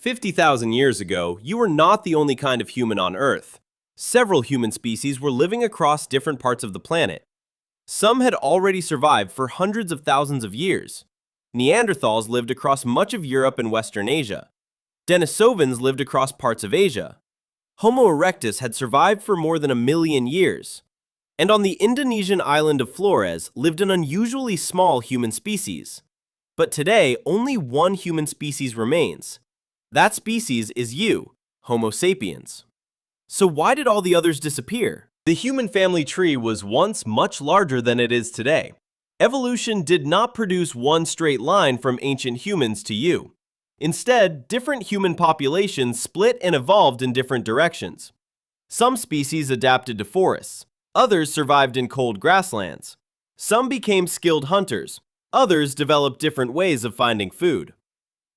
50,000 years ago, you were not the only kind of human on Earth. Several human species were living across different parts of the planet. Some had already survived for hundreds of thousands of years. Neanderthals lived across much of Europe and Western Asia. Denisovans lived across parts of Asia. Homo erectus had survived for more than 1 million years. And on the Indonesian island of Flores lived an unusually small human species. But today, only one human species remains. That species is you, Homo sapiens. So why did all the others disappear? The human family tree was once much larger than it is today. Evolution did not produce one straight line from ancient humans to you. Instead, different human populations split and evolved in different directions. Some species adapted to forests. Others survived in cold grasslands. Some became skilled hunters. Others developed different ways of finding food.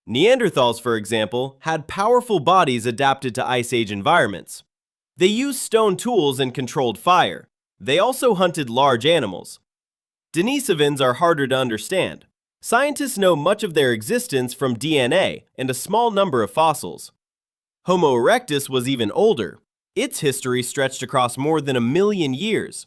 Neanderthals, for example, had powerful bodies adapted to Ice Age environments. They used stone tools and controlled fire. They also hunted large animals. Denisovans are harder to understand. Scientists know much of their existence from DNA and a small number of fossils. Homo erectus was even older. Its history stretched across more than 1 million years.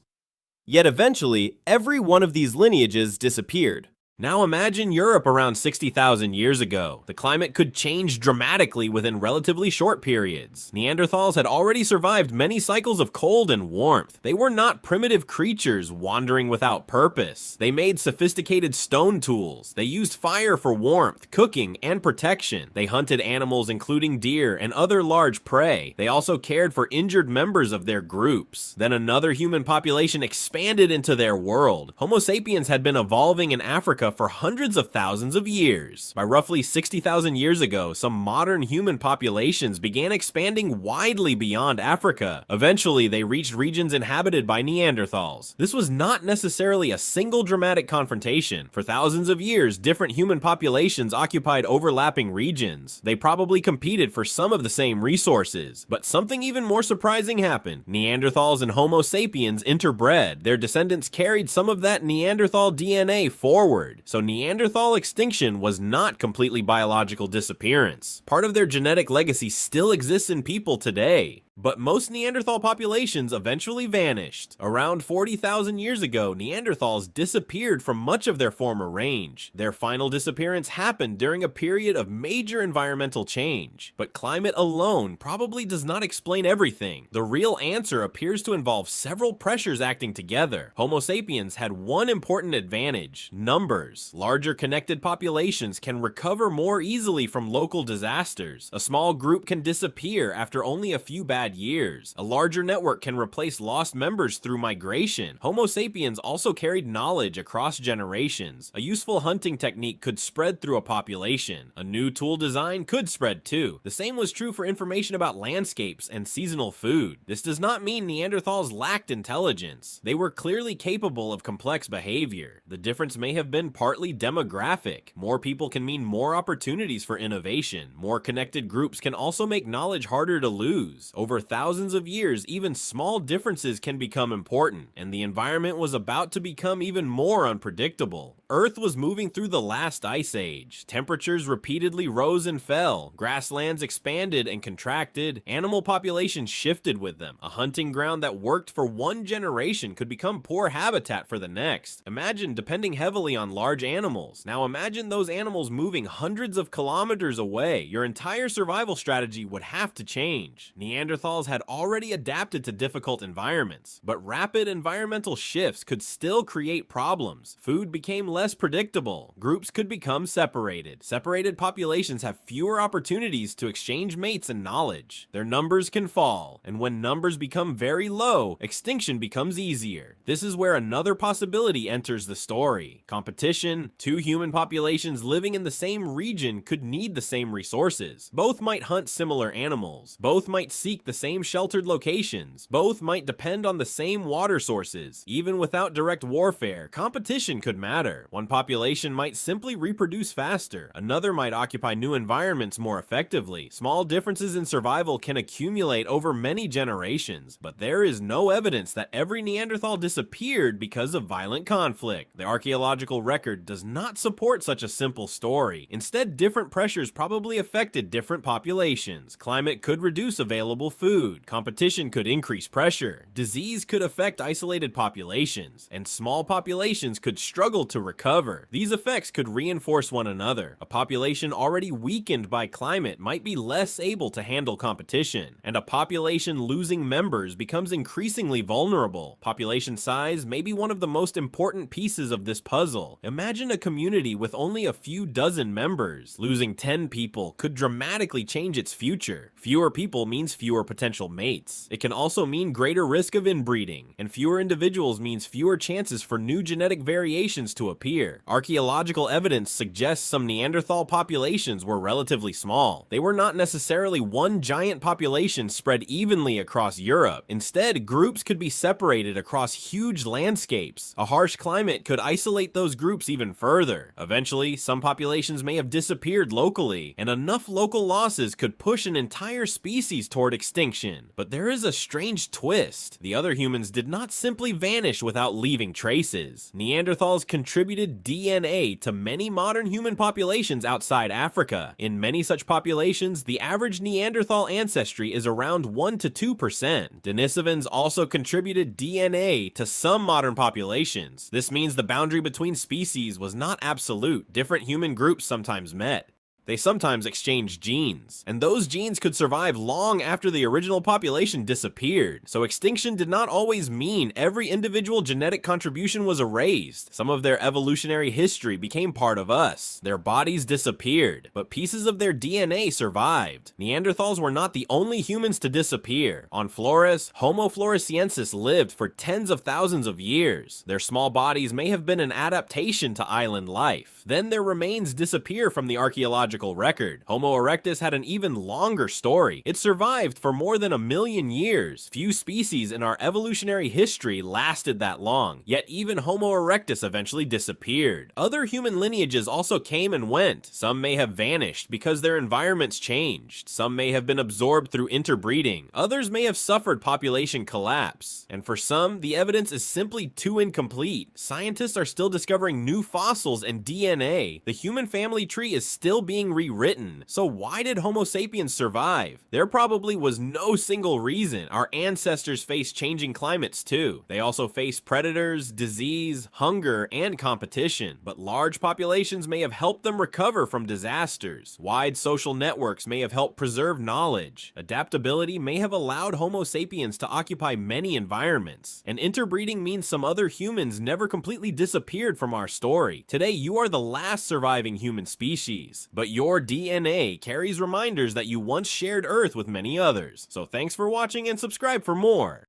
Yet eventually, every one of these lineages disappeared. Now imagine Europe around 60,000 years ago. The climate could change dramatically within relatively short periods. Neanderthals had already survived many cycles of cold and warmth. They were not primitive creatures wandering without purpose. They made sophisticated stone tools. They used fire for warmth, cooking, and protection. They hunted animals including deer and other large prey. They also cared for injured members of their groups. Then another human population expanded into their world. Homo sapiens had been evolving in Africa for hundreds of thousands of years. By roughly 60,000 years ago, some modern human populations began expanding widely beyond Africa. Eventually, they reached regions inhabited by Neanderthals. This was not necessarily a single dramatic confrontation. For thousands of years, different human populations occupied overlapping regions. They probably competed for some of the same resources. But something even more surprising happened. Neanderthals and Homo sapiens interbred. Their descendants carried some of that Neanderthal DNA forward. So Neanderthal extinction was not completely biological disappearance. Part of their genetic legacy still exists in people today. But most Neanderthal populations eventually vanished. Around 40,000 years ago, Neanderthals disappeared from much of their former range. Their final disappearance happened during a period of major environmental change. But climate alone probably does not explain everything. The real answer appears to involve several pressures acting together. Homo sapiens had one important advantage: numbers. Larger connected populations can recover more easily from local disasters. A small group can disappear after only a few bad years. A larger network can replace lost members through migration. Homo sapiens also carried knowledge across generations. A useful hunting technique could spread through a population. A new tool design could spread too. The same was true for information about landscapes and seasonal food. This does not mean Neanderthals lacked intelligence. They were clearly capable of complex behavior. The difference may have been partly demographic. More people can mean more opportunities for innovation. More connected groups can also make knowledge harder to lose. Over thousands of years, even small differences can become important, and the environment was about to become even more unpredictable. Earth was moving through the last ice age. Temperatures repeatedly rose and fell. Grasslands expanded and contracted. Animal populations shifted with them. A hunting ground that worked for one generation could become poor habitat for the next. Imagine depending heavily on large animals. Now imagine those animals moving hundreds of kilometers away. Your entire survival strategy would have to change. Neanderthals had already adapted to difficult environments, but rapid environmental shifts could still create problems. Food became less predictable. Groups could become separated. Separated populations have fewer opportunities to exchange mates and knowledge. Their numbers can fall, and when numbers become very low, extinction becomes easier. This is where another possibility enters the story. Competition. Two human populations living in the same region could need the same resources. Both might hunt similar animals. Both might seek the same sheltered locations. Both might depend on the same water sources. Even without direct warfare, competition could matter. One population might simply reproduce faster, another might occupy new environments more effectively. Small differences in survival can accumulate over many generations, but there is no evidence that every Neanderthal disappeared because of violent conflict. The archaeological record does not support such a simple story. Instead, different pressures probably affected different populations. Climate could reduce available food, competition could increase pressure, disease could affect isolated populations, and small populations could struggle to recover. These effects could reinforce one another. A population already weakened by climate might be less able to handle competition, and a population losing members becomes increasingly vulnerable. Population size may be one of the most important pieces of this puzzle. Imagine a community with only a few dozen members. Losing 10 people could dramatically change its future. Fewer people means fewer potential mates. It can also mean greater risk of inbreeding, and fewer individuals means fewer chances for new genetic variations to appear. Archaeological evidence suggests some Neanderthal populations were relatively small. They were not necessarily one giant population spread evenly across Europe. Instead, groups could be separated across huge landscapes. A harsh climate could isolate those groups even further. Eventually, some populations may have disappeared locally, and enough local losses could push an entire species toward extinction. But there is a strange twist. The other humans did not simply vanish without leaving traces. Neanderthals contributed DNA to many modern human populations outside Africa. In many such populations, the average Neanderthal ancestry is around 1 to 2%. Denisovans also contributed DNA to some modern populations. This means the boundary between species was not absolute. Different human groups sometimes met. They sometimes exchanged genes, and those genes could survive long after the original population disappeared. So extinction did not always mean every individual genetic contribution was erased. Some of their evolutionary history became part of us. Their bodies disappeared, but pieces of their DNA survived. Neanderthals were not the only humans to disappear. On Flores, Homo floresiensis lived for tens of thousands of years. Their small bodies may have been an adaptation to island life. Then their remains disappear from the archaeological record. Homo erectus had an even longer story. It survived for more than 1 million years. Few species in our evolutionary history lasted that long, yet even Homo erectus eventually disappeared. Other human lineages also came and went. Some may have vanished because their environments changed. Some may have been absorbed through interbreeding. Others may have suffered population collapse. And for some, the evidence is simply too incomplete. Scientists are still discovering new fossils and DNA. The human family tree is still being rewritten. So why did Homo sapiens survive? There probably was no single reason. Our ancestors faced changing climates too. They also faced predators, disease, hunger, and competition. But large populations may have helped them recover from disasters. Wide social networks may have helped preserve knowledge. Adaptability may have allowed Homo sapiens to occupy many environments. And interbreeding means some other humans never completely disappeared from our story. Today, you are the last surviving human species, but your DNA carries reminders that you once shared Earth with many others. So thanks for watching and subscribe for more.